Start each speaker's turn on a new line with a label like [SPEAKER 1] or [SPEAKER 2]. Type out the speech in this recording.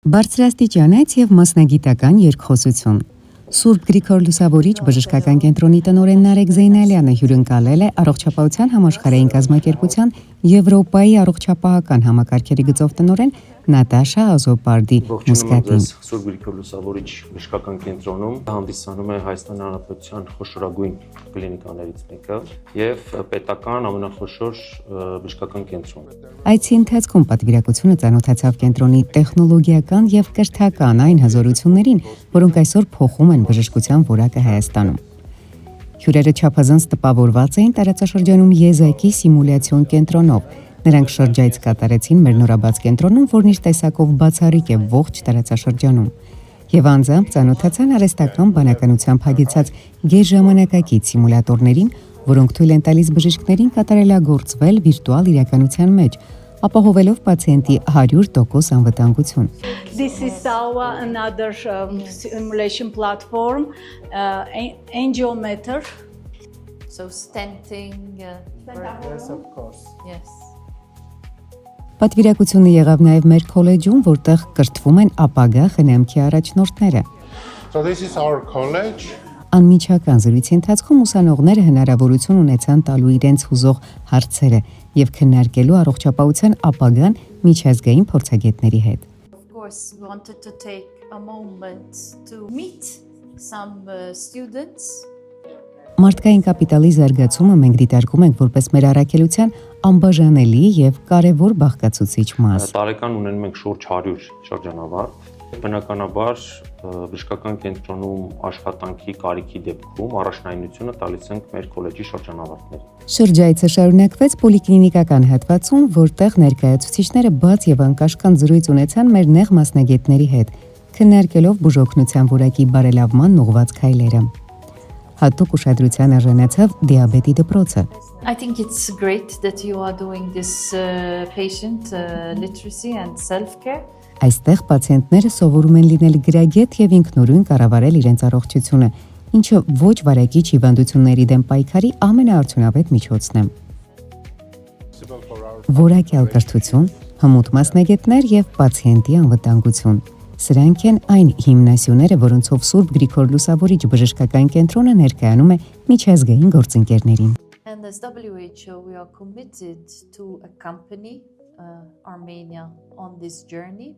[SPEAKER 1] Բարձրաստիճանեց եւ մասնագիտական երկխոսություն։ Սուրբ Գրիգոր Լուսավորիչ բժշկական կենտրոնի տնօրեն Նարեկ Զեյնալյանը հյուրընկալել է առողջապահության համաշխարհային կազմակերպության Եվրոպայի առողջապահական համակարգերի գծով տնօրեն Նատաշա Ազոպարդի Մուսկատին։
[SPEAKER 2] Սուրբ Գրիգոր Լուսավորիչ բժշկական կենտրոնում հանդիսանում է Հայաստանի Հանրապետության խոշորագույն կլինիկաներից մեկը եւ պետական ամենախոշոր բժշկական կենտրոնը։
[SPEAKER 1] Այցի ընթացքում պատվիրակությունը ծանոթացավ կենտրոնի տեխնոլոգիական եւ կրթական այն հզորություններին, որոնք այսօր փոխում են բժշկության որակը Հայաստանում։ Հյուրերը չափազանց տպավորված էին տարածաշրջանում եզակի սիմուլյացիոն կենտրոնով։ Նրանք շրջայց կատարեցին մեր նորաբաց կենտրոնում, որն իր տեսակով բացառիկ է ողջ տարածաշրջանում։ Եվ անձամբ ծանոթացան արհեստական բանականությամբ հագեցած գերժամանակակից սիմուլյատորներին, որոնք թույլ են տալիս բժիշկներին կատարելագործվել վիրտուալ իրականության մեջ, ապահովելով պացիենտի 100% անվտանգություն։
[SPEAKER 3] This is our another simulation platform, angiometer.
[SPEAKER 4] So stenting.
[SPEAKER 5] Yes, of course.
[SPEAKER 4] Yes.
[SPEAKER 1] Պատվիրակությունը եղավ նաև մեր քոլեջում, որտեղ կրթվում են ապագա խնամքի առաջնորդները։
[SPEAKER 5] So this is our college.
[SPEAKER 1] Անմիջական զրույցի ընթացքում ուսանողները հնարավորություն ունեցան տալու իրենց հուզող հարցերը եւ քննարկելու առողջապահության ապագան միջազգային փորձագետների հետ։
[SPEAKER 4] Of course, we wanted to take a moment to meet some students.
[SPEAKER 1] Մարդկային կապիտալի զարգացումը մենք դիտարկում ենք որպես մեր առաքելության անբաժանելի եւ կարեւոր բաղկացուցիչ մաս։
[SPEAKER 2] Տարեկան ունենում ենք շուրջ 100 շրջանավարտ։ Բնականաբար բժշկական կենտրոնում աշխատանքի կարիքի դեպքում առաջնայինությունը տալիս ենք մեր քոլեջի շրջանավարտներին։
[SPEAKER 1] Շրջայցը շարունակվեց պոլիկլինիկական հատվածում, որտեղ ներկայացուցիչները բաց եւ անկաշկանդ զրույց ունեցան մեր նեղ մասնագետների հետ, քննարկելով բուժօգնության որակի բարելավման ուղղված քայլերը։ Հատուկ ուշադրության արժանացավ դիաբետի դպրոցը։
[SPEAKER 4] I think it's great that you are doing this patient literacy and self-care.
[SPEAKER 1] Այստեղ պացիենտները սովորում են լինել գրագետ եւ ինքնուրույն կառավարել իրենց առողջությունը, ինչը ոչ վարակիչ հիվանդությունների դեմ պայքարի ամենաարդյունավետ միջոցն է։ Որակյալ կրթություն, հմուտ մասնագետներ եւ պացիենտի անվտանգություն։ Սրանք են այն հիմնասյուները, որոնցով Սուրբ Գրիգոր Լուսավորիչ բժշկական կենտրոնը ներկայանում է միջազգային գործընկերներին։
[SPEAKER 4] And as WHO, we are committed to accompany Armenia on this journey.